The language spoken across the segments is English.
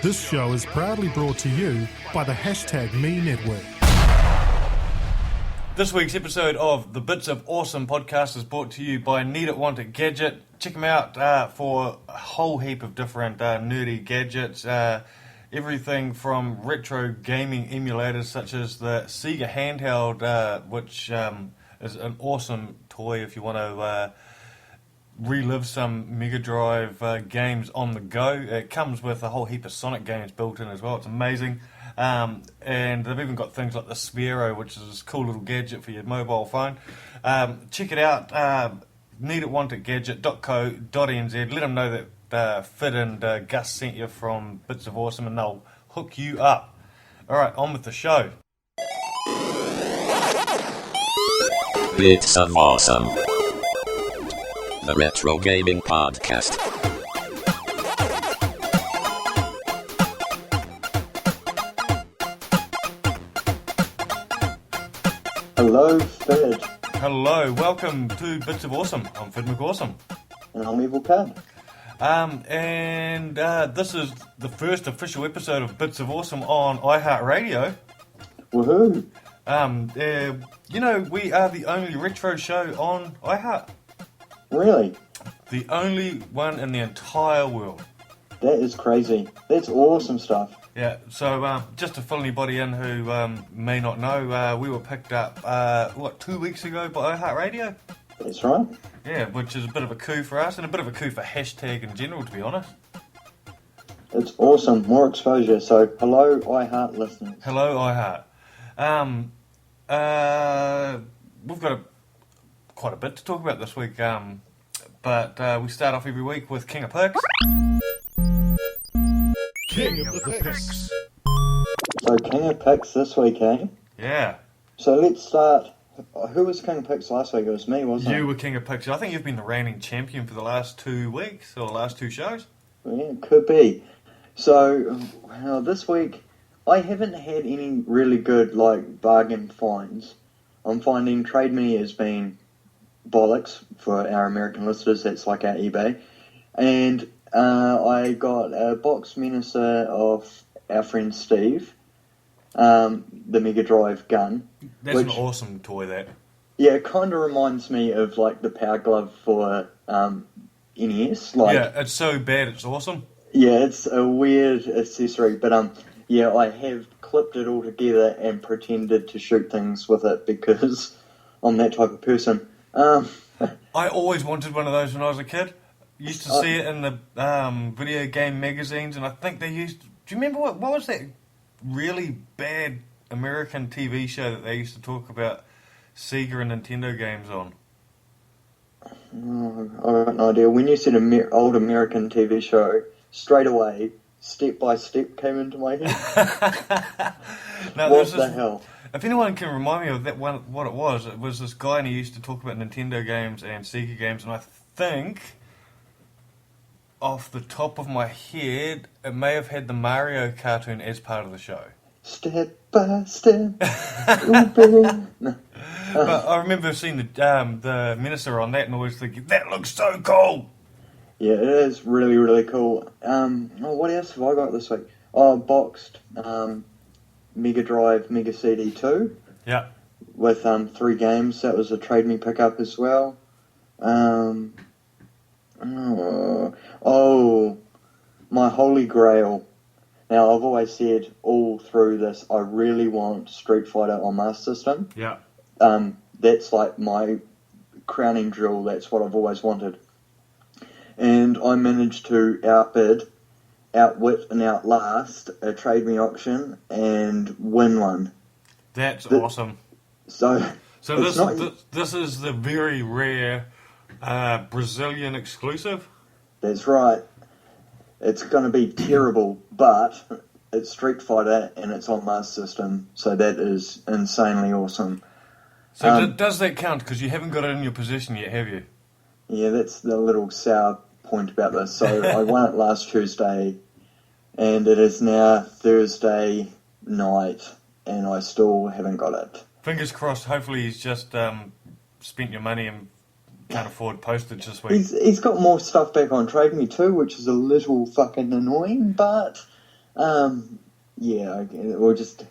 This show is proudly brought to you by the #Me Network. This week's episode of the Bits of Awesome podcast is brought to you by Need It Want It Gadget. Check them out for a whole heap of different nerdy gadgets. Everything from retro gaming emulators such as the Sega handheld, which is an awesome toy if you want to relive some Mega Drive games on the go. It comes with a whole heap of Sonic games built in as well. It's amazing. And they've even got things like the Spreaker, which is this cool little gadget for your mobile phone. Check it out, needitwantitgadget.co.nz. Let them know that Phid and Gus sent you from Bits of Awesome and they'll hook you up. Alright, on with the show. Bits of Awesome, the retro gaming podcast. Hello, Phid. Hello, welcome to Bits of Awesome. I'm Phid McAwesome. And I'm Evil Cad. And this is the first official episode of Bits of Awesome on iHeartRadio. Woohoo! You know, we are the only retro show on iHeart. Really? The only one in the entire world. That is crazy. That's awesome stuff. Yeah, so just to fill anybody in who may not know, we were picked up, 2 weeks ago by iHeartRadio? That's right. Yeah, which is a bit of a coup for us and a bit of a coup for hashtag in general, to be honest. It's awesome. More exposure. So, hello, iHeart listeners. Hello, iHeart. We've got quite a bit to talk about this week, but we start off every week with King of Picks. King of the Picks. So, King of Picks this week, eh? Yeah. So, let's start. Who was King of Picks last week? It was me, wasn't it? You were King of Picks. I think you've been the reigning champion for the last 2 weeks, or the last 2 shows. Yeah, could be. So, this week, I haven't had any really good, bargain finds. I'm finding Trade Me has been bollocks for our American listeners. That's like our eBay. And I got a box minister of our friend Steve, the Mega Drive gun. That's an awesome toy, that. Yeah, it kind of reminds me of, the Power Glove for NES. Yeah, it's so bad, it's awesome. Yeah, it's a weird accessory, but yeah, I have clipped it all together and pretended to shoot things with it because I'm that type of person. I always wanted one of those when I was a kid. Used to see it in the video game magazines, and I think they used... Do you remember what was that really bad American TV show that they used to talk about Sega and Nintendo games on? I've got no idea. When you said old American TV show, straight away, Step by Step came into my head. Now, what the hell? If anyone can remind me of that one, what it was this guy and he used to talk about Nintendo games and Sega games, and I think, off the top of my head, it may have had the Mario cartoon as part of the show. Step by step. No. But I remember seeing the minister on that and always thinking, that looks so cool! Yeah, it is really, really cool. What else have I got this week? Boxed Mega Drive Mega CD 2. Yeah. With 3 games. That was a Trade Me pickup as well. My holy grail. Now, I've always said all through this, I really want Street Fighter on Master System. Yeah. That's like my crowning jewel. That's what I've always wanted. And I managed to outwit and outlast a Trade Me auction and win one. That's awesome. So this is the very rare Brazilian exclusive? That's right. It's going to be terrible, but it's Street Fighter and it's on Master System, so that is insanely awesome. So does that count? Because you haven't got it in your possession yet, have you? Yeah, that's the little sour point about this. So I won it last Tuesday, and it is now Thursday night, and I still haven't got it. Fingers crossed. Hopefully he's just spent your money and can't afford postage this week. He's got more stuff back on Trade Me too, which is a little fucking annoying, but Yeah, we'll just...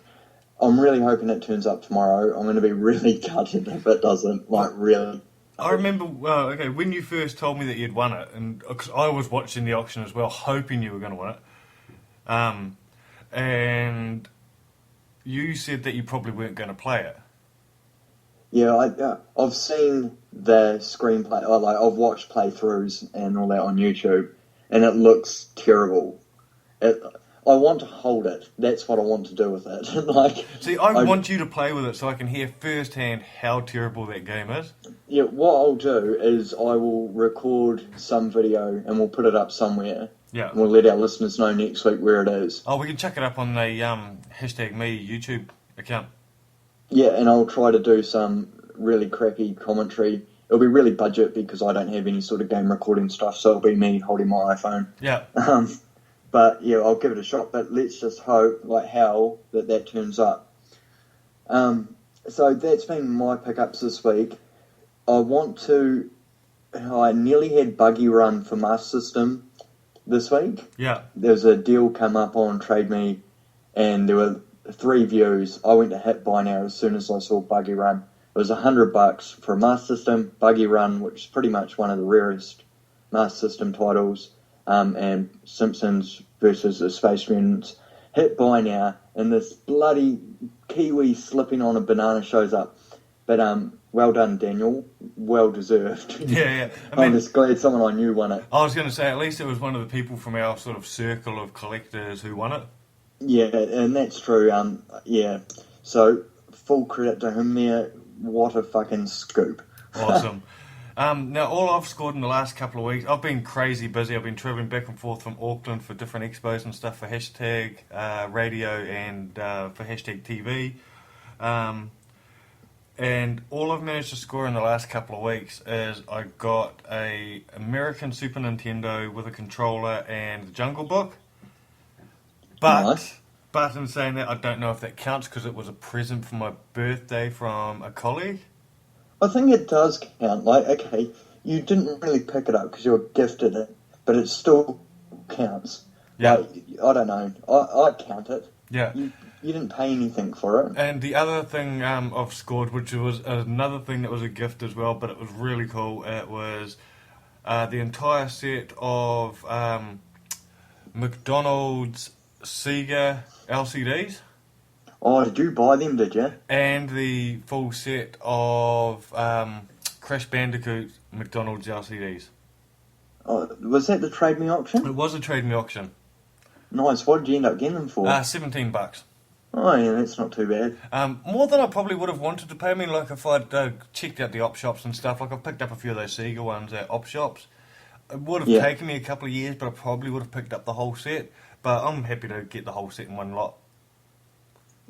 I'm really hoping it turns up tomorrow. I'm going to be really gutted if it doesn't, like, really. I remember, when you first told me that you'd won it, and because I was watching the auction as well, hoping you were going to win it, and you said that you probably weren't going to play it. Yeah, I've seen the screenplay, I've watched playthroughs and all that on YouTube, and it looks terrible. I want to hold it. That's what I want to do with it. See, I want you to play with it so I can hear firsthand how terrible that game is. Yeah, what I'll do is I will record some video and we'll put it up somewhere. Yeah. And we'll let our listeners know next week where it is. Oh, we can chuck it up on the #me YouTube account. Yeah, and I'll try to do some really crappy commentary. It'll be really budget because I don't have any sort of game recording stuff, so it'll be me holding my iPhone. Yeah. But yeah, I'll give it a shot. But let's just hope, like hell, that turns up. So that's been my pickups this week. I nearly had Buggy Run for Master System this week. Yeah. There's a deal come up on Trade Me, and there were 3 views. I went to hit buy now as soon as I saw Buggy Run. It was $100 for a Master System, Buggy Run, which is pretty much one of the rarest Master System titles, and Simpsons versus the Space Mutants. Hit buy now, and this bloody Kiwi slipping on a banana shows up. But well done, Daniel. Well deserved. Yeah. I'm just glad someone I knew won it. I was going to say, at least it was one of the people from our sort of circle of collectors who won it. Yeah, and that's true. Yeah. So, full credit to him there. What a fucking scoop. Awesome. Now, all I've scored in the last couple of weeks, I've been crazy busy. I've been travelling back and forth from Auckland for different expos and stuff for hashtag radio and for hashtag TV. And all I've managed to score in the last couple of weeks is I got a American Super Nintendo with a controller and the Jungle Book. Nice. But in saying that, I don't know if that counts because it was a present for my birthday from a colleague. I think it does count. Like, okay, you didn't really pick it up because you were gifted it, but it still counts. Yeah. Like, I don't know. I'd count it. Yeah. You didn't pay anything for it. And the other thing I've scored, which was another thing that was a gift as well, but it was really cool, it was the entire set of McDonald's Sega LCDs. Oh, did you buy them, did you? And the full set of Crash Bandicoot McDonald's LCDs. Oh, was that the Trade Me auction? It was a Trade Me auction. Nice. What did you end up getting them for? $17. Oh, yeah, that's not too bad. More than I probably would have wanted to pay. I mean, like, if I'd checked out the op shops and stuff, like, I've picked up a few of those Sega ones at op shops. It would have taken me a couple of years, but I probably would have picked up the whole set. But I'm happy to get the whole set in one lot.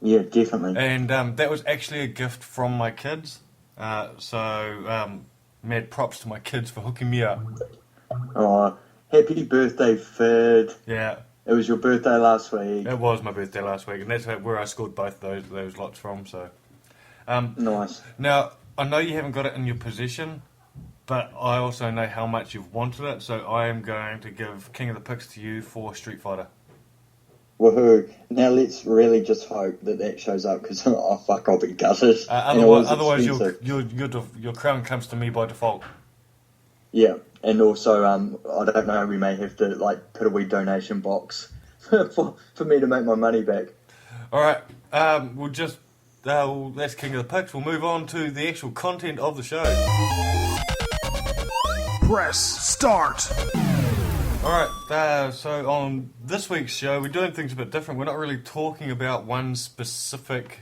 Yeah, definitely. And that was actually a gift from my kids. So, mad props to my kids for hooking me up. Oh, happy birthday, Phid. Yeah. It was your birthday last week. It was my birthday last week, and that's where I scored both those lots from. So, Nice. Now, I know you haven't got it in your possession, but I also know how much you've wanted it, so I am going to give King of the Picks to you for Street Fighter. Woohoo. Now let's really just hope that shows up, because oh fuck, I'll be gutted. Otherwise your crown comes to me by default. Yeah, and also, I don't know, we may have to, like, put a wee donation box for me to make my money back. Alright, that's King of the Picks. We'll move on to the actual content of the show. Press start. Alright, so on this week's show, we're doing things a bit different. We're not really talking about one specific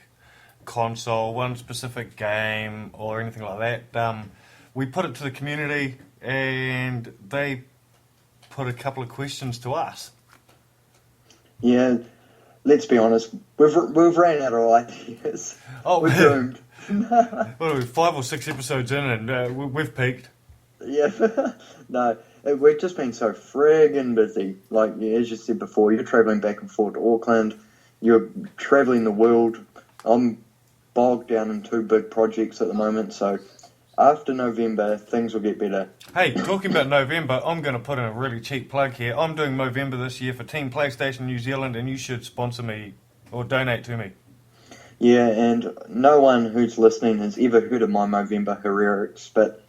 console, one specific game, or anything like that. We put it to the community, and they put a couple of questions to us. Yeah, let's be honest, we've ran out of ideas. Oh, we're doomed. What are we, 5 or 6 episodes in, and we've peaked. Yeah, no, we've just been so friggin' busy. Like, as you said before, you're travelling back and forth to Auckland, you're travelling the world. I'm bogged down in 2 big projects at the moment, so after November, things will get better. Hey, talking about November, I'm going to put in a really cheap plug here. I'm doing Movember this year for Team PlayStation New Zealand, and you should sponsor me or donate to me. Yeah, and no one who's listening has ever heard of my Movember heroics, but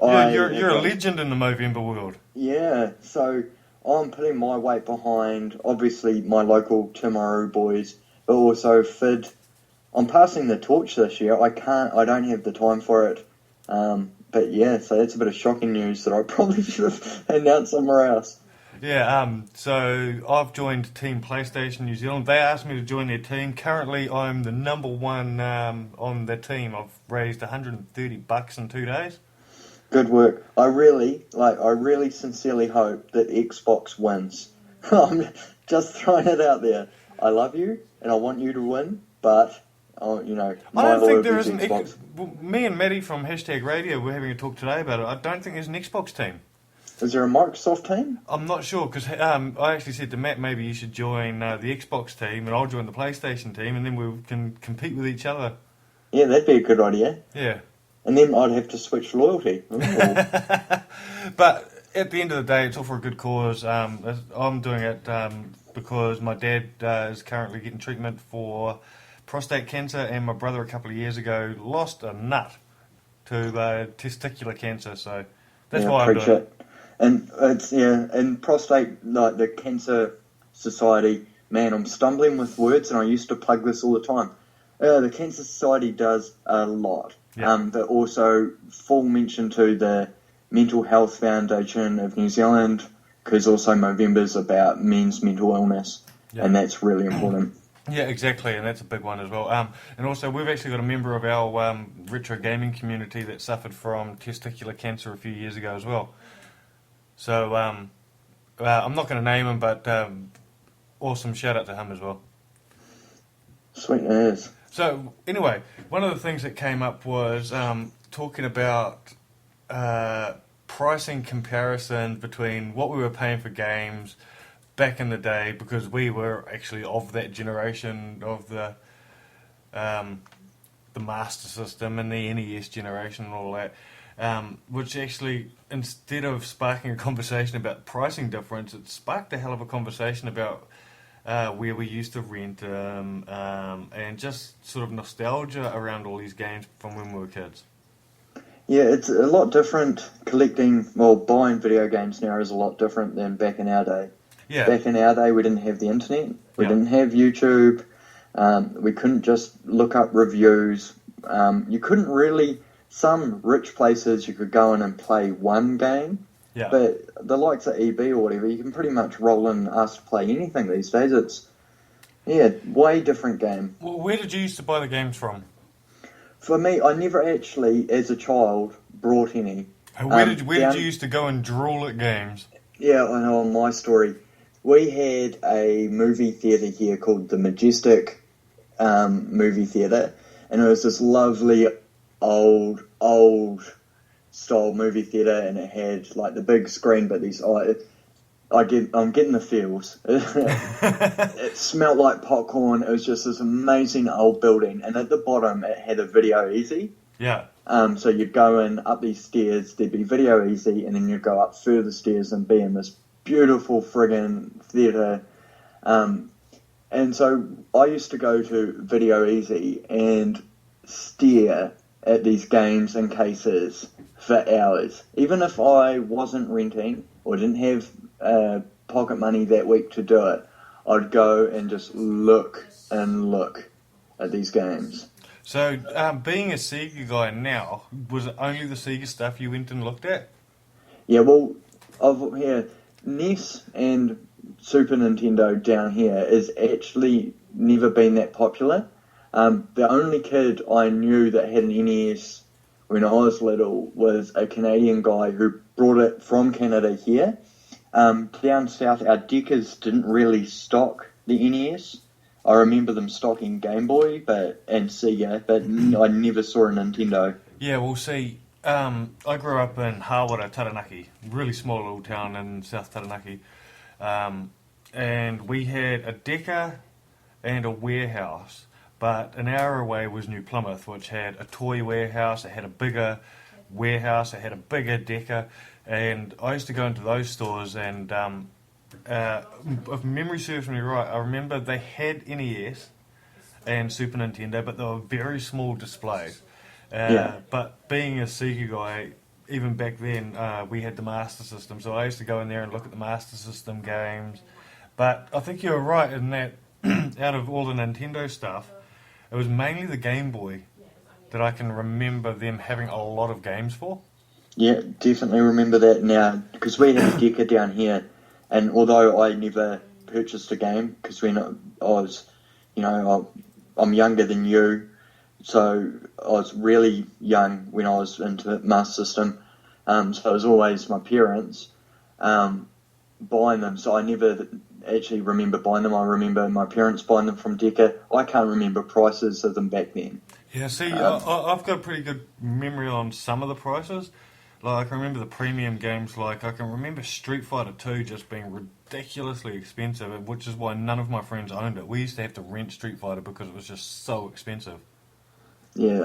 Yeah, you're a legend in the Movember world. Yeah, so I'm putting my weight behind, obviously, my local Timaru boys, but also Phid. I'm passing the torch this year. I don't have the time for it. But yeah, so that's a bit of shocking news that I probably should have announced somewhere else. Yeah, so I've joined Team PlayStation New Zealand. They asked me to join their team. Currently, I'm the number one on their team. I've raised $130 in 2 days. Good work. I really sincerely hope that Xbox wins. I'm just throwing it out there. I love you, and I want you to win, but, my I don't think there loyalty's is an Xbox. me and Maddie from #Radio were having a talk today about it. I don't think there's an Xbox team. Is there a Microsoft team? I'm not sure, because I actually said to Matt, maybe you should join the Xbox team and I'll join the PlayStation team, and then we can compete with each other. Yeah, that'd be a good idea. Yeah. And then I'd have to switch loyalty. Ooh. But at the end of the day, it's all for a good cause. I'm doing it because my dad is currently getting treatment for prostate cancer, and my brother a couple of years ago lost a nut to testicular cancer. So that's why I'm doing it. And and prostate, like the Cancer Society, man, I'm stumbling with words, and I used to plug this all the time. The Cancer Society does a lot. Yeah. But also full mention to the Mental Health Foundation of New Zealand, because also Movember's about men's mental illness, and that's really important. Yeah, exactly, and that's a big one as well. And also, we've actually got a member of our retro gaming community that suffered from testicular cancer a few years ago as well. So, I'm not going to name him, but awesome shout out to him as well. Sweet as. So, anyway, one of the things that came up was talking about pricing comparison between what we were paying for games back in the day, because we were actually of that generation of the Master System and the NES generation and all that. Which actually, instead of sparking a conversation about pricing difference, it sparked a hell of a conversation about where we used to rent them, and just sort of nostalgia around all these games from when we were kids. Yeah, it's a lot different buying video games now is a lot different than back in our day. Yeah. Back in our day, we didn't have the internet, we didn't have YouTube, we couldn't just look up reviews, you couldn't really... Some rich places you could go in and play one game, but the likes of EB or whatever, you can pretty much roll in and ask to play anything these days. It's, way different game. Well, where did you used to buy the games from? For me, I never actually, as a child, brought any. Where did you used to go and drool at games? Yeah, I know, my story. We had a movie theatre here called the Majestic Movie Theatre, and it was this lovely old style movie theatre, and it had like the big screen, but I'm getting the feels. It smelled like popcorn. It was just this amazing old building, and at the bottom it had a Video Easy. Yeah. So you'd go in up these stairs, there'd be Video Easy, and then you'd go up further stairs and be in this beautiful friggin' theatre. And so I used to go to Video Easy and stare at these games and cases for hours. Even if I wasn't renting or didn't have pocket money that week to do it, I'd go and just look at these games. So, being a Sega guy now, was it only the Sega stuff you went and looked at? Yeah, well, NES and Super Nintendo down here is actually never been that popular. The only kid I knew that had an NES when I was little was a Canadian guy who brought it from Canada here. Down south, our Deckers didn't really stock the NES. I remember them stocking Game Boy and Sega, but I never saw a Nintendo. Yeah, well, see, I grew up in Hawara, Taranaki, really small little town in South Taranaki, and we had a Decker and a warehouse. But an hour away was New Plymouth, which had a toy warehouse. It had a bigger warehouse. It had a bigger Decker, and I used to go into those stores and, if memory serves me right, I remember they had NES and Super Nintendo, but they were very small displays. But being a Sega guy, even back then, we had the Master System, so I used to go in there and look at the Master System games. But I think you're right in that out of all the Nintendo stuff, it was mainly the Game Boy that I can remember them having a lot of games for. Yeah, definitely remember that now, because we had a Decker down here, and although I never purchased a game, because when I was, I'm younger than you, so I was really young when I was into Master System, so it was always my parents buying them, so I never actually remember buying them. I remember my parents buying them from Decker. I can't remember prices of them back then. Yeah, see, I've got a pretty good memory on some of the prices. Like, I can remember the premium games, like, I can remember Street Fighter 2 just being ridiculously expensive, which is why none of my friends owned it. We used to have to rent Street Fighter because it was just so expensive. Yeah,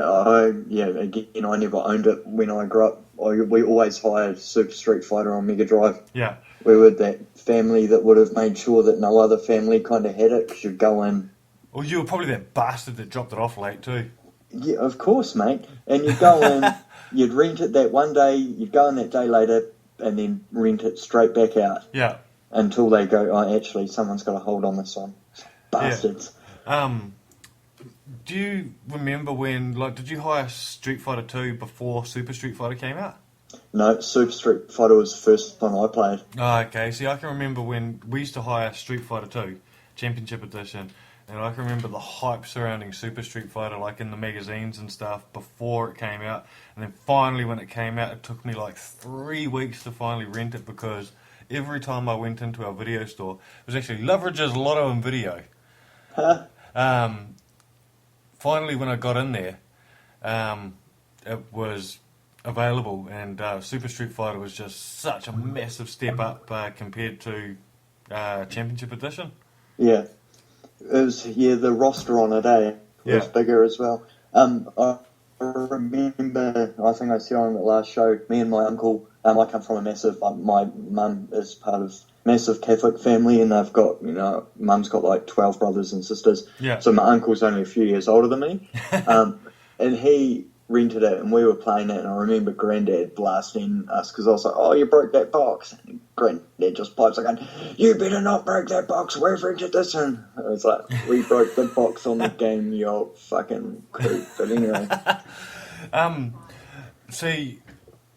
again, I never owned it when I grew up. We always hired Super Street Fighter on Mega Drive. Yeah. We were that family that would have made sure that no other family kind of had it, because you'd go in. Well, you were probably that bastard that dropped it off late, too. Yeah, of course, mate. And you'd go in, you'd rent it that one day, you'd go in that day later, and then rent it straight back out. Yeah. Until they go, oh, actually, someone's got a hold on this one. Bastards. Yeah. Do you remember when, did you hire Street Fighter 2 before Super Street Fighter came out? No, Super Street Fighter was the first one I played. Oh, okay. See, I can remember when we used to hire Street Fighter 2, Championship Edition, and I can remember the hype surrounding Super Street Fighter, like in the magazines and stuff, before it came out. And then finally, when it came out, it took me like 3 weeks to finally rent it, because every time I went into our video store, it was actually Leverage's Lotto and Video. Huh? Finally, when I got in there, it was available, and Super Street Fighter was just such a massive step up compared to Championship Edition. Yeah. It was, the roster on it, was bigger as well. I remember, I think I said on the last show, me and my uncle, I come from a massive, my mum is part of massive Catholic family, and they've got, mum's got like 12 brothers and sisters. Yeah. So my uncle's only a few years older than me. And he rented it, and we were playing it, and I remember Granddad blasting us, because I was like, oh, you broke that box. And Granddad just pipes like, you better not break that box, we've rented this. And I was like, we broke the box on the game, you old fucking coot. But anyway. See,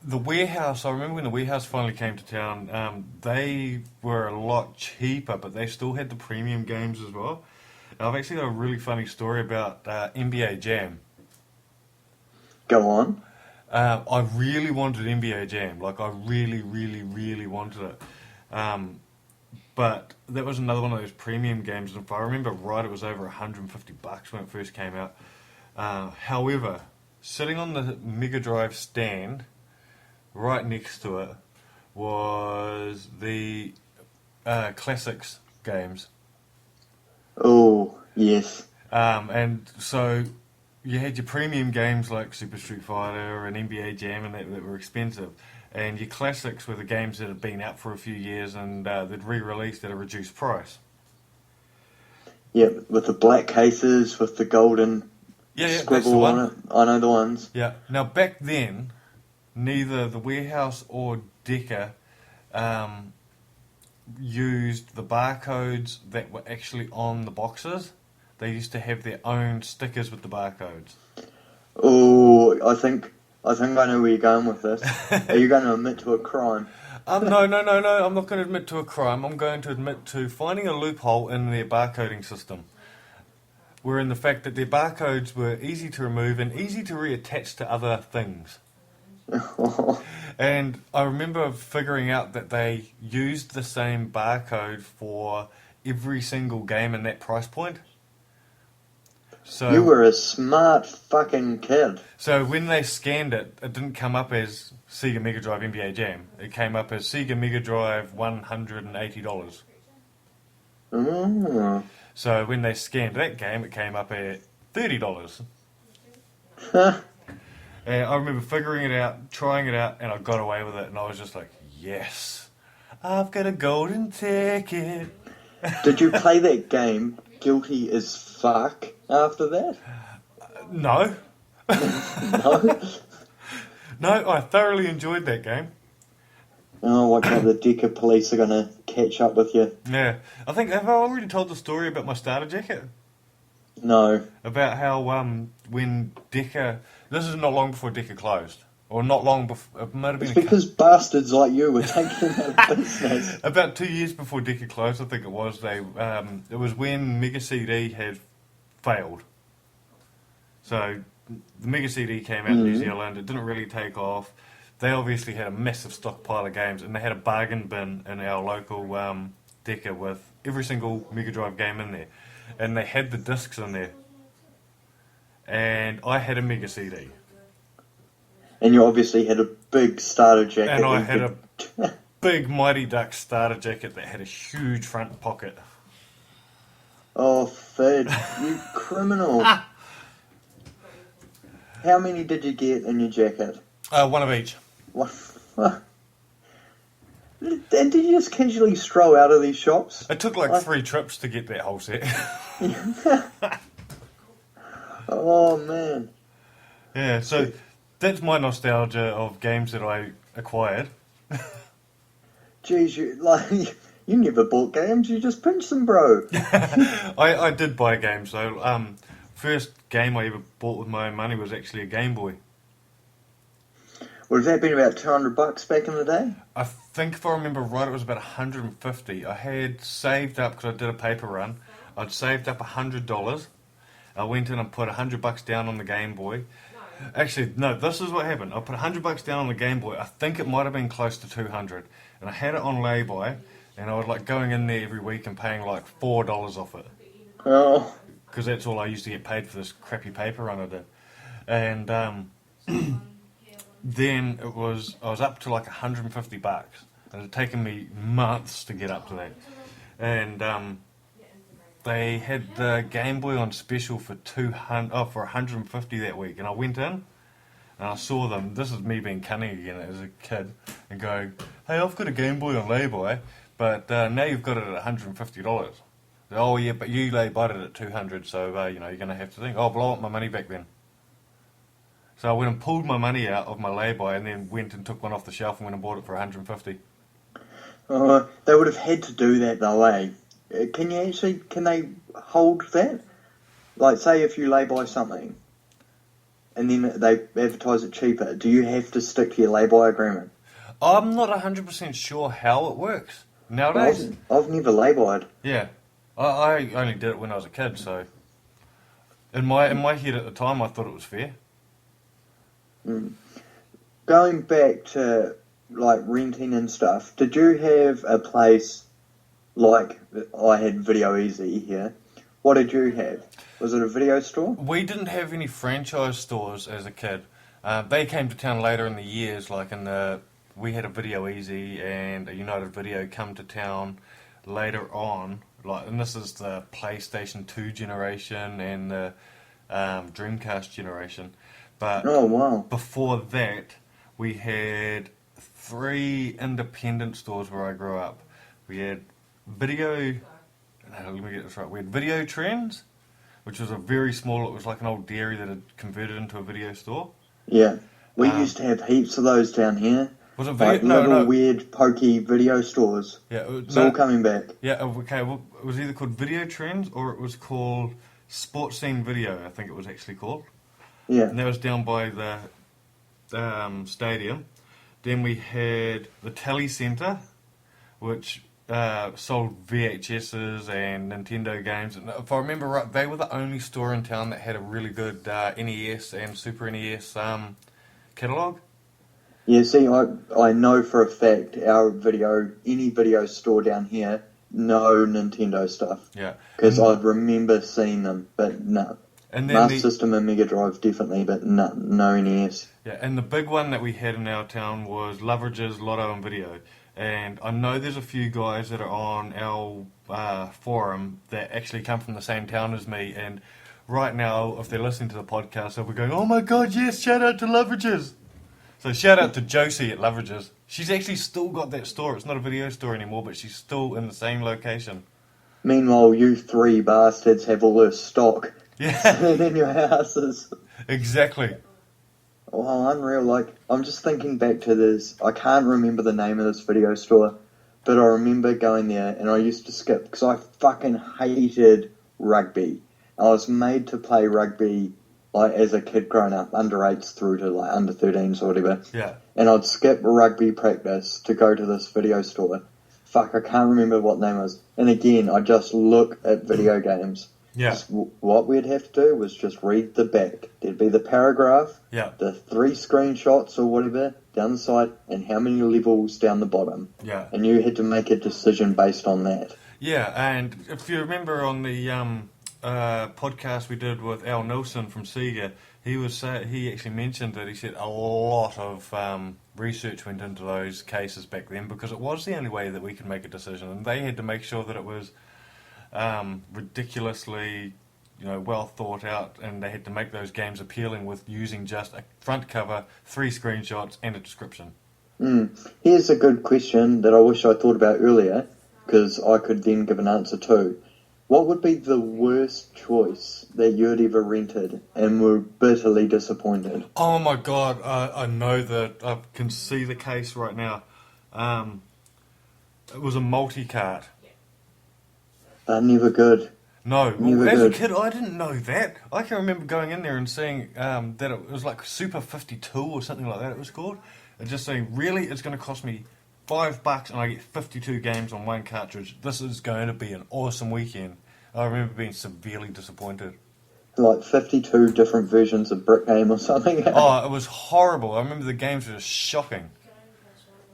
the warehouse, I remember when the warehouse finally came to town, they were a lot cheaper, but they still had the premium games as well. And I've actually got a really funny story about NBA Jam. Go on. I really wanted NBA Jam. Like, I really, really, really wanted it. But that was another one of those premium games, and if I remember right, it was over $150 when it first came out. However, sitting on the Mega Drive stand, right next to it, was the classics games. Oh, yes. And so you had your premium games like Super Street Fighter and NBA Jam, and that were expensive. And your classics were the games that had been out for a few years, and they'd re-released at a reduced price. Yeah, with the black cases, with the golden scribble on it. I know the ones. Yeah. Now, back then, neither the warehouse or Decker used the barcodes that were actually on the boxes. They used to have their own stickers with the barcodes. Oh, I think I know where you're going with this. Are you going to admit to a crime? No. I'm not going to admit to a crime. I'm going to admit to finding a loophole in their barcoding system. Wherein the fact that their barcodes were easy to remove and easy to reattach to other things. And I remember figuring out that they used the same barcode for every single game in that price point. So you were a smart fucking kid. So when they scanned it, it didn't come up as Sega Mega Drive NBA Jam. It came up as Sega Mega Drive $180. Oh. So when they scanned that game, it came up at $30. And I remember figuring it out, trying it out, and I got away with it, and I was just like, yes, I've got a golden ticket. Did you play that game, Guilty as Fuck, after that? No. No? No, I thoroughly enjoyed that game. Oh, what God, the Decker police are going to catch up with you. Yeah. I think, have I already told the story about my starter jacket? No. About how when Decker... This is not long before Decker closed. Or not long before... It might have been It's because bastards like you were taking them out of business. About 2 years before Decker closed, I think it was. It was when Mega CD had failed. So the Mega CD came out in New Zealand. It didn't really take off. They obviously had a massive stockpile of games, and they had a bargain bin in our local Decker with every single Mega Drive game in there. And they had the discs in there. And I had a Mega CD. And you obviously had a big starter jacket. And I had a big Mighty Ducks starter jacket that had a huge front pocket. Oh, Phid, you criminal. How many did you get in your jacket? One of each. What? And did you just casually stroll out of these shops? It took like 3 trips to get that whole set. Oh, man. Yeah, so that's my nostalgia of games that I acquired. Jeez, you never bought games, you just pinched them, bro. I did buy games though. First game I ever bought with my own money was actually a Game Boy. Would that been about $200 back in the day? I think if I remember right, it was about 150. I had saved up, because I did a paper run, I'd saved up $100. I went in and put $100 down on the Game Boy. Actually, no, this is what happened. I put $100 down on the Game Boy. I think it might have been close to 200, and I had it on lay-by, and I was like going in there every week and paying like $4 off it, Oh, because that's all I used to get paid for this crappy paper run I did. And then I was up to like $150, and it had taken me months to get up to that. And they had the Game Boy on special for for $150 that week, and I went in and I saw them. This is me being cunning again as a kid, and going, "Hey, I've got a Game Boy on lay-by, but now you've got it at $150." Oh yeah, but you lay-byed it at $200, so you're going to have to think, "Oh, well, I want my money back then." So I went and pulled my money out of my lay-by, and then went and took one off the shelf and went and bought it for $150. they would have had to do that though, eh? Can they hold that? Like, say if you lay-by something, and then they advertise it cheaper, do you have to stick to your lay-by agreement? I'm not 100% sure how it works nowadays. I've never lay-byed. Yeah, I only did it when I was a kid, so in my head at the time, I thought it was fair. Going back to like renting and stuff, did you have a place like I had Video Easy here? What did you have? Was it a video store? We didn't have any franchise stores as a kid. They came to town later in the years, like we had a Video Easy and a United Video come to town later on. And this is the PlayStation 2 generation and the Dreamcast generation. But oh, wow. Before that, we had 3 independent stores where I grew up. We had let me get this right. We had Video Trends, which was a very small, it was like an old dairy that had converted into a video store. Yeah. We used to have heaps of those down here. Was it like little weird, pokey video stores. Yeah, it's all coming back. Yeah, okay. Well, it was either called Video Trends or it was called Sports Scene Video, I think it was actually called. Yeah. And that was down by the stadium. Then we had the Tele Centre, which sold VHSs and Nintendo games. And if I remember right, they were the only store in town that had a really good NES and Super NES catalogue. Yeah, see, I know for a fact any video store down here, no Nintendo stuff. Yeah. Because I remember seeing them, but no. And then Master System and Mega Drive definitely, but no NES. Yeah, and the big one that we had in our town was Loveridge's Lotto and Video. And I know there's a few guys that are on our forum that actually come from the same town as me. And right now, if they're listening to the podcast, they'll be going, "Oh my god, yes! Shout out to Leverages." So shout out to Josie at Leverages. She's actually still got that store. It's not a video store anymore, but she's still in the same location. Meanwhile, you three bastards have all this stock Yeah, in your houses. exactly. Well, unreal. Like, I'm just thinking back to this. I can't remember the name of this video store, but I remember going there, and I used to skip because I fucking hated rugby. I was made to play rugby like as a kid growing up, under 8s through to like under 13s or whatever. Yeah. And I'd skip rugby practice to go to this video store. Fuck, I can't remember what name it was. And again, I just look at video games. Yeah. What we'd have to do was just read the back. There'd be the paragraph, Yeah. the 3 screenshots or whatever down the side, and how many levels down the bottom. Yeah. And you had to make a decision based on that. Yeah, and if you remember on the podcast we did with Al Nilsson from Sega, he actually mentioned that he said a lot of research went into those cases back then because it was the only way that we could make a decision, and they had to make sure that it was ridiculously, well thought out, and they had to make those games appealing with using just a front cover, 3 screenshots, and a description. Here's a good question that I wish I thought about earlier, because I could then give an answer too. What would be the worst choice that you'd ever rented and were bitterly disappointed? Oh my god, I know that. I can see the case right now. It was a multi-cart. Never good. No, Never as good. a kid I didn't know that. I can remember going in there and seeing that it was like Super 52 or something like that it was called. And just saying, really, it's going to cost me $5 and I get 52 games on one cartridge. This is going to be an awesome weekend. I remember being severely disappointed. Like 52 different versions of Brick Game or something. Oh, it was horrible. I remember the games were just shocking.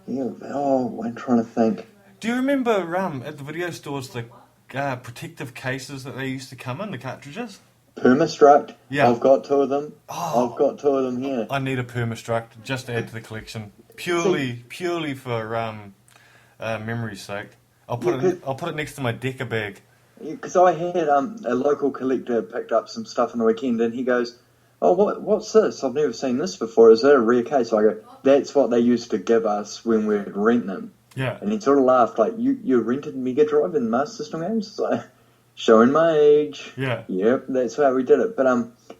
Yeah, I'm trying to think. Do you remember at the video stores the protective cases that they used to come in, the cartridges? Permastruct. Yeah. I've got 2 of them. Oh. I've got 2 of them here. I need a Permastruct just to add to the collection, purely for memory's sake. I'll put it next to my Deca bag. Because I had a local collector picked up some stuff on the weekend, and he goes, "Oh, what's this? I've never seen this before. Is that a rare case?" So I go, "That's what they used to give us when we'd rent them." Yeah. And he sort of laughed, like, "You rented Mega Drive and Master System games?" It's like, showing my age. Yeah. Yep, that's how we did it. But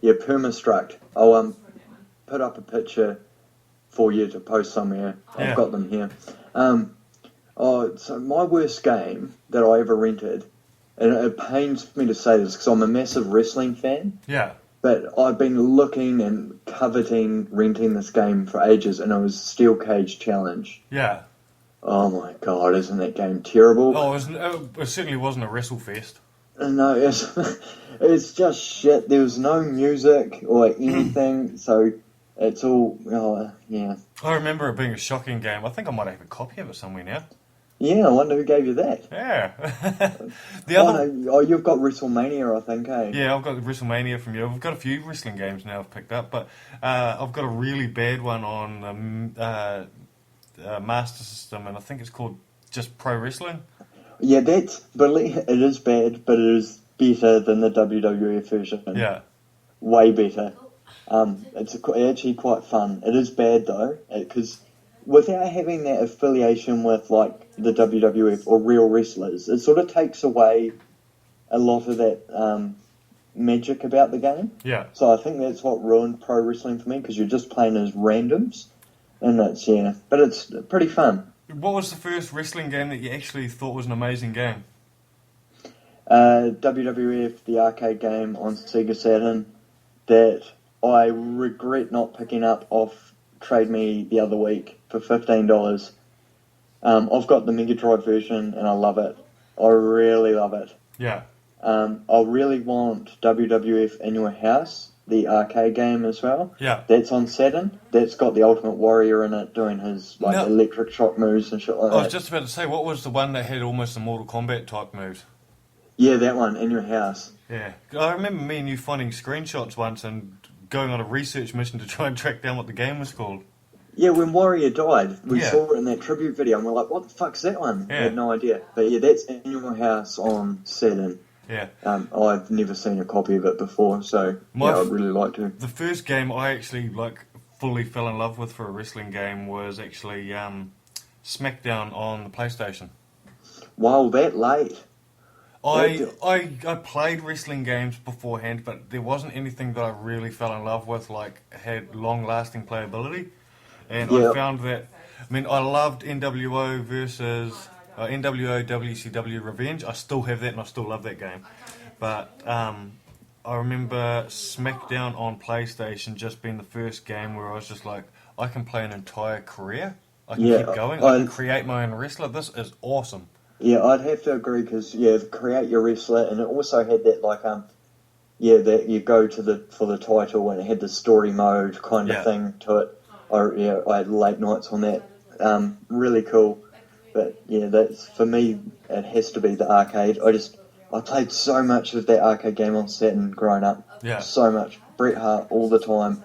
Permastruct. I'll put up a picture for you to post somewhere. Yeah. I've got them here. So my worst game that I ever rented, and it pains me to say this because I'm a massive wrestling fan, Yeah. but I've been looking and coveting renting this game for ages, and it was Steel Cage Challenge. Yeah. Oh my god, isn't that game terrible? Oh, it certainly wasn't a WrestleFest. No, it's just shit. There was no music or anything, so it's all, yeah. I remember it being a shocking game. I think I might have a copy of it somewhere now. Yeah, I wonder who gave you that. Yeah. You've got WrestleMania, I think, eh? Yeah, I've got the WrestleMania from you. I've got a few wrestling games now I've picked up, but I've got a really bad one on Master System, and I think it's called just Pro Wrestling. Yeah, it is bad, but it is better than the WWF version. Yeah. Way better. It's actually quite fun. It is bad, though, because without having that affiliation with, like, the WWF or real wrestlers, it sort of takes away a lot of that magic about the game. Yeah. So I think that's what ruined pro wrestling for me, because you're just playing as randoms, and but it's pretty fun. What was the first wrestling game that you actually thought was an amazing game? WWF, the arcade game on Sega Saturn, that I regret not picking up off Trade Me the other week for $15. I've got the Mega Drive version, and I love it. I really love it. Yeah. I really want WWF in Your House, the arcade game as well. Yeah. That's on Saturn. That's got the Ultimate Warrior in it doing his electric shock moves and shit like that. I was just about to say, what was the one that had almost the Mortal Kombat type moves? Yeah, that one, In Your House. Yeah. I remember me and you finding screenshots once and going on a research mission to try and track down what the game was called. Yeah, when Warrior died, we saw it in that tribute video, and we're like, what the fuck's that one? Yeah. I had no idea. But yeah, that's In Your House on Saturn. Yeah. I've never seen a copy of it before, so I'd really like to. The first game I actually fully fell in love with for a wrestling game was actually SmackDown on the PlayStation. Wow, that late. I played wrestling games beforehand, but there wasn't anything that I really fell in love with, had long-lasting playability. And I found that, I loved NWO versus NWO WCW Revenge. I still have that and I still love that game. But I remember SmackDown on PlayStation just being the first game where I was just like, I can play an entire career. I can keep going. I can create my own wrestler. This is awesome. Yeah, I'd have to agree because create your wrestler, and it also had that that you go to for the title, and it had the story mode kind of thing to it. I had late nights on that. Really cool. But that's for me. It has to be the arcade. I played so much of that arcade game on Saturn growing up. Yeah. So much. Bret Hart all the time.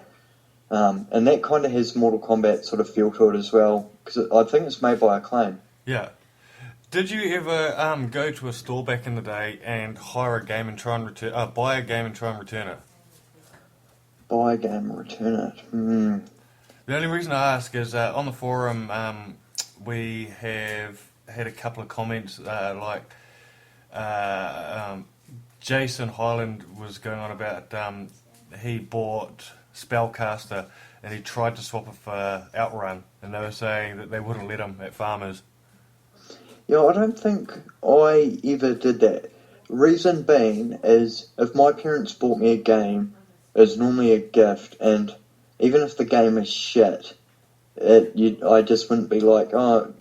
And that kind of has Mortal Kombat sort of feel to it as well, because I think it's made by Acclaim. Yeah. Did you ever go to a store back in the day and hire a game and try and buy a game and try and return it? Buy a game and return it? The only reason I ask is on the forum we have had a couple of comments Jason Highland was going on about he bought Spellcaster and he tried to swap it for Outrun, and they were saying that they wouldn't let him at Farmers. Yeah, I don't think I ever did that. Reason being is if my parents bought me a game, it's normally a gift, and even if the game is shit, I just wouldn't be like, oh,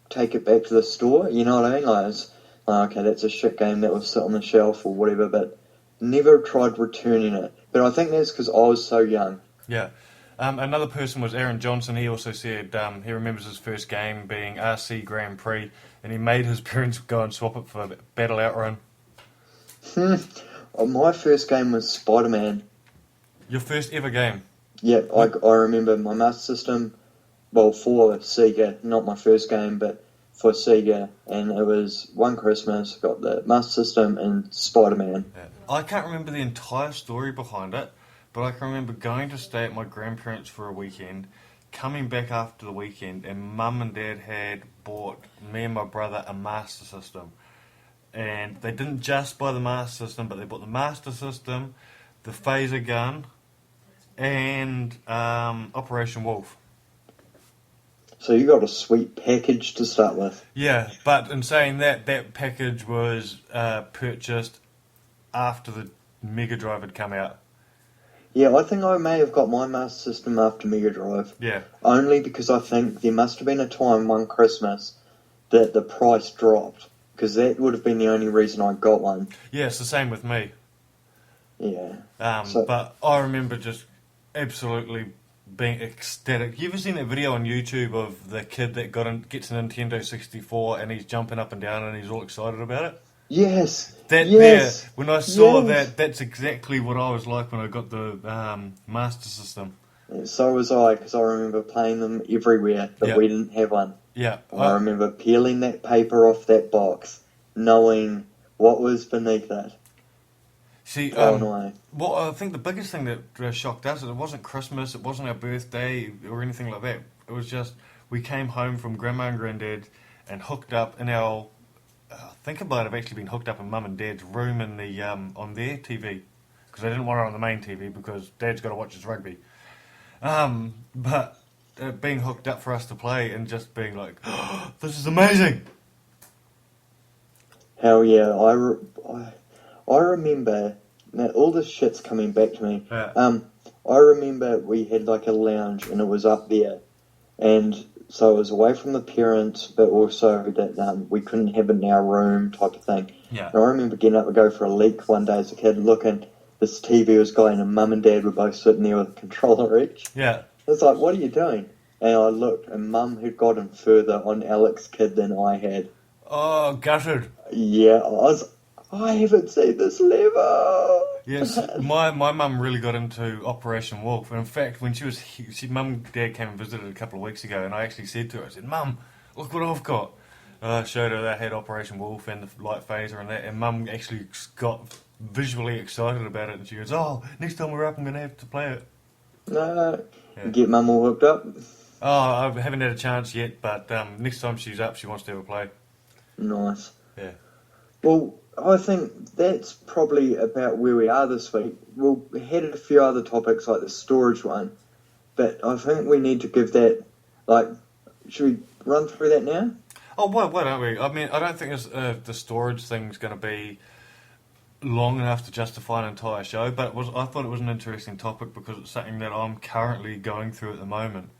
take it back to the store, you know what I mean? It's okay, that's a shit game that will sit on the shelf or whatever, but never tried returning it. But I think that's because I was so young. Yeah. Another person was Aaron Johnson. He also said he remembers his first game being RC Grand Prix, and he made his parents go and swap it for Battle Outrun. My first game was Spider-Man. Your first ever game? Yeah, I remember my Master System, for Sega, not my first game, but for Sega, and it was one Christmas, got the Master System and Spider-Man. Yeah. I can't remember the entire story behind it, but I can remember going to stay at my grandparents for a weekend, coming back after the weekend, and Mum and Dad had bought me and my brother a Master System. And they didn't just buy the Master System, but they bought the Master System, the phaser gun, and Operation Wolf. So you got a sweet package to start with. Yeah, but in saying that, that package was purchased after the Mega Drive had come out. Yeah, I think I may have got my Master System after Mega Drive. Yeah. Only because I think there must have been a time one Christmas that the price dropped, because that would have been the only reason I got one. Yeah, it's the same with me. Yeah. But I remember just absolutely being ecstatic. You ever seen that video on YouTube of the kid that gets a Nintendo 64 and he's jumping up and down and he's all excited about it? Yes. There, when I saw that, that's exactly what I was like when I got the Master System. So was I, because I remember playing them everywhere, but we didn't have one. Yeah. I remember peeling that paper off that box, knowing what was beneath it. See, no. well, I think the biggest thing that shocked us is it wasn't Christmas, it wasn't our birthday or anything like that. It was just we came home from Grandma and Granddad and hooked up in our... I think it might have actually been hooked up in Mum and Dad's room in the on their TV, because they didn't want it on the main TV because Dad's got to watch his rugby. But being hooked up for us to play and just being like, oh, this is amazing. Hell yeah! I remember. Now all this shit's coming back to me. Yeah. I remember we had like a lounge and it was up there, and so it was away from the parents, but also that we couldn't have it in our room type of thing. Yeah. And I remember getting up to go for a leak one day as a kid, looking, this TV was going, and Mum and Dad were both sitting there with a controller each. Yeah. It's like, what are you doing? And I looked, and Mum had gotten further on Alex's kid than I had. Oh, gutted. Yeah, I haven't seen this level. Yes, my mum really got into Operation Wolf, and in fact, when Mum and Dad came and visited a couple of weeks ago, and I actually said to her, I said, Mum, look what I've got. I showed her that I had Operation Wolf and the light phaser and that, and Mum actually got visually excited about it, and she goes, "Oh, next time we're up, I'm going to have to play it." No, Yeah. get Mum all hooked up. Oh, I haven't had a chance yet, but next time she's up, she wants to have a play. Nice. Yeah. Well, I think that's probably about where we are this week. We'll had a few other topics like the storage one, but I think we need to give that, like, should we run through that now? Oh, why don't we? I mean, I don't think the storage thing's going to be long enough to justify an entire show, but I thought it was an interesting topic because it's something that I'm currently going through at the moment.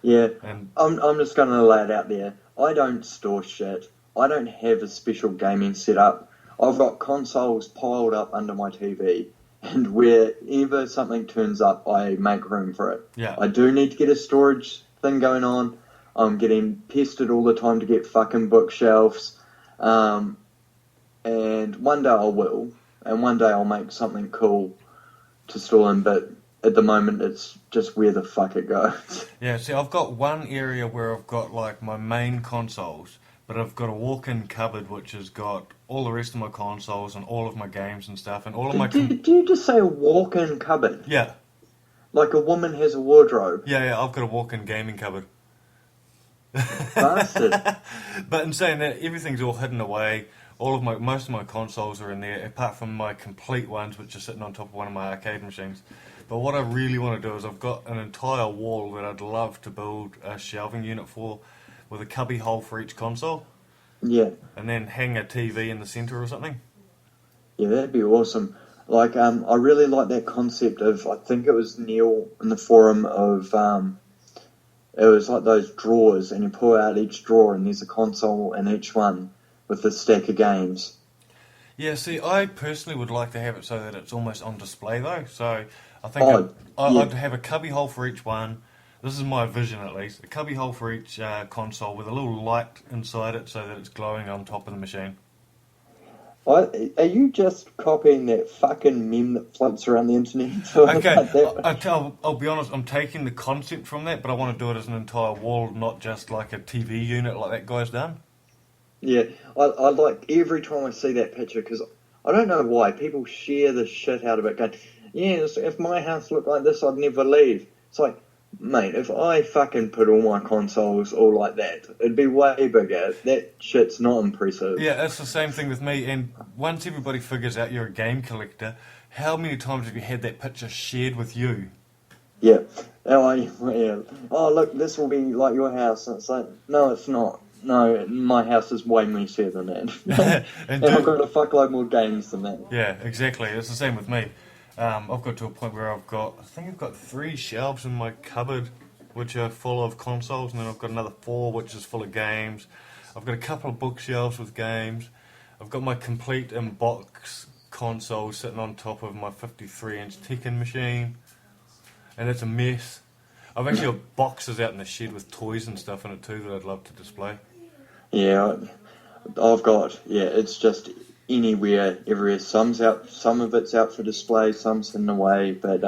Yeah, And I'm just going to lay it out there. I don't store shit. I don't have a special gaming setup. I've got consoles piled up under my TV, and wherever something turns up, I make room for it. yeah, I do need to get a storage thing going on. I'm getting pestered all the time to get fucking bookshelves. And one day I will, and one day I'll make something cool to store in, but at the moment it's just where the fuck it goes. yeah. See, I've got one area where I've got like my main consoles, but I've got a walk-in cupboard which has got all the rest of my consoles and all of my games and stuff, and all of my. Do you just say a walk-in cupboard? Yeah, Like a woman has a wardrobe? yeah. I've got a walk-in gaming cupboard. Bastard. But in saying that, everything's all hidden away. Most of my consoles are in there, apart from my complete ones, which are sitting on top of one of my arcade machines. But what I really want to do is I've got an entire wall that I'd love to build a shelving unit for, with a cubby hole for each console, Yeah. and then hang a TV in the centre or something. Yeah, that'd be awesome. Like, I really like that concept of, I think it was Neil in the forum of, it was like those drawers, and you pull out each drawer, and there's a console in each one with a stack of games. Yeah, see, I personally would like to have it so that it's almost on display, though. So I think Oh, yeah. I'd have a cubby hole for each one. This is my vision, at least. A cubby hole for each console with a little light inside it so that it's glowing on top of the machine. Are you just copying that fucking meme that floats around the internet? Okay, I'll be honest, I'm taking the concept from that, but I want to do it as an entire wall, not just like a TV unit like that guy's done. Yeah, I like every time I see that picture, because I don't know why people share the shit out of it going, yes, if my house looked like this, I'd never leave. It's like, mate, if I fucking put all my consoles all like that, it'd be way bigger. That shit's not impressive. Yeah, it's the same thing with me, and once everybody figures out you're a game collector, how many times have you had that picture shared with you? Yeah. Oh, look, this will be like your house. And it's like, no, it's not. No, my house is way messier than that. and I've got a fuckload more games than that. Yeah, exactly. It's the same with me. I've got to a point where I think I've got 3 shelves in my cupboard which are full of consoles, and then I've got another 4 which is full of games. I've got a couple of bookshelves with games. I've got my complete in-box console sitting on top of my 53-inch Tekken machine, and it's a mess. I've actually got boxes out in the shed with toys and stuff in it too that I'd love to display. Yeah, I've got, it's just anywhere, everywhere. Some of it's out for display, some's hidden away, but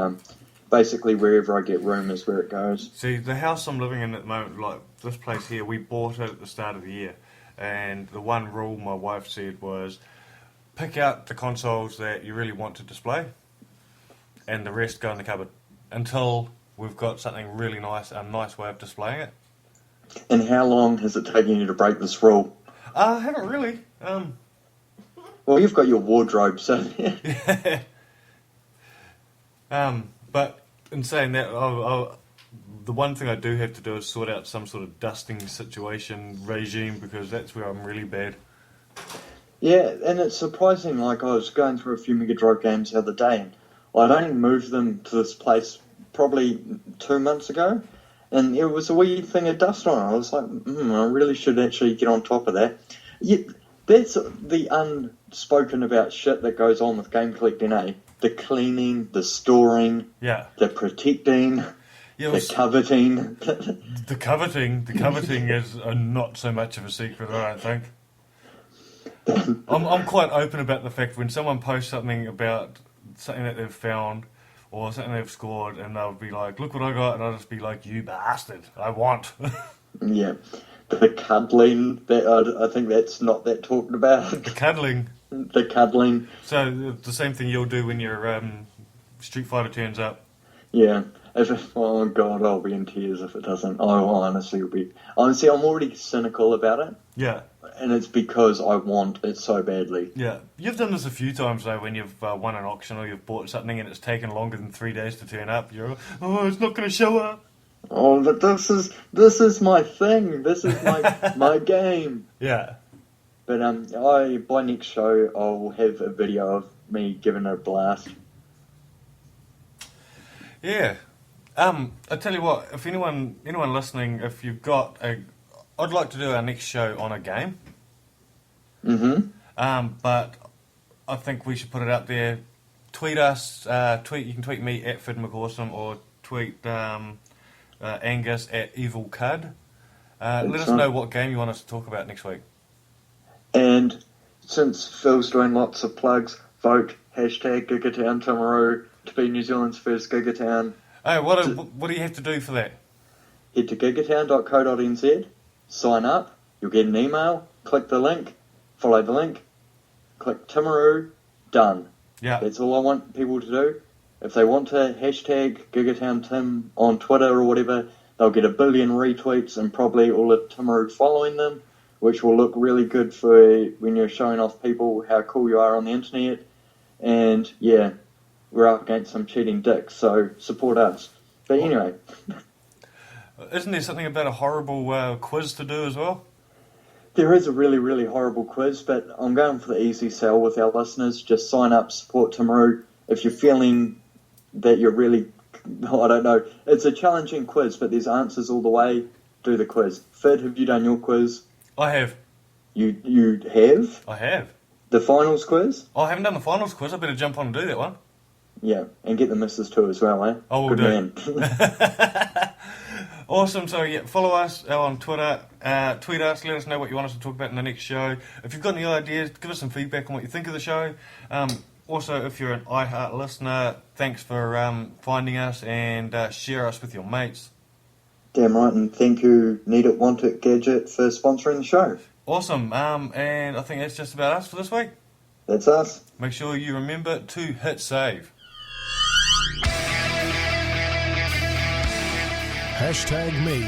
basically wherever I get room is where it goes. See, the house I'm living in at the moment, like this place here, we bought it at the start of the year, and the one rule my wife said was, pick out the consoles that you really want to display, and the rest go in the cupboard, until we've got something really nice, a nice way of displaying it. And how long has it taken you to break this rule? I haven't really. Well, you've got your wardrobe, so... Yeah. But in saying that, the one thing I do have to do is sort out some sort of dusting situation regime, because that's where I'm really bad. Yeah, and it's surprising, like I was going through a few Mega Drive games the other day, and I'd only moved them to this place probably 2 months ago, and it was a wee thing of dust on it. I was like, I really should actually get on top of that. Yeah, that's the unspoken about shit that goes on with game collecting, eh? The cleaning, the storing, the protecting, the coveting. The coveting is not so much of a secret, I don't think. I'm quite open about the fact when someone posts something about something that they've found or something they've scored, and they'll be like, look what I got, and I'll just be like, you bastard, I want. Yeah. the cuddling, that I think that's not that talked about. The cuddling. The cuddling. So the same thing you'll do when your Street Fighter turns up. Yeah. Oh God, I'll be in tears if it doesn't. I honestly will be. Honestly, I'm already cynical about it. Yeah. And it's because I want it so badly. Yeah. You've done this a few times though when you've won an auction or you've bought something and it's taken longer than 3 days to turn up. You're, oh, it's not going to show up. Oh, but this is my thing. This is my game. Yeah. But by next show I'll have a video of me giving it a blast. Yeah. I tell you what, if anyone listening, if you've got I'd like to do our next show on a game. Mm-hmm. But I think we should put it out there. Tweet us. You can tweet me at FidMcAwesome or tweet Angus at EvilCud. Let us know what game you want us to talk about next week. And since Phil's doing lots of plugs, vote #Gigaton Timaru to be New Zealand's first Gigatown. Hey, what do you have to do for that? Head to gigatown.co.nz, sign up, you'll get an email, click the link, follow the link, click Timaru, done. Yeah. That's all I want people to do. If they want to #GigatownTim on Twitter or whatever, they'll get 1 billion retweets and probably all of Timaru following them, which will look really good for when you're showing off people how cool you are on the internet. And yeah, we're up against some cheating dicks, so support us. But anyway. Isn't there something about a horrible quiz to do as well? There is a really, really horrible quiz, but I'm going for the easy sell with our listeners. Just sign up, support Timaru. If you're feeling that you're really, I don't know, it's a challenging quiz, but there's answers all the way. Do the quiz. Phid, have you done your quiz? I have. You have? I have. The finals quiz? Oh, I haven't done the finals quiz. I better jump on and do that one. Yeah, and get the missus too as well, eh? Oh, we'll Good do. man. Awesome. So, yeah, follow us on Twitter. Tweet us. Let us know what you want us to talk about in the next show. If you've got any ideas, give us some feedback on what you think of the show. Also, if you're an iHeart listener, thanks for finding us and share us with your mates. Damn right, and thank you, Need It, Want It Gadget, for sponsoring the show. Awesome. And I think that's just about us for this week. That's us. Make sure you remember to hit save. #me.co.nz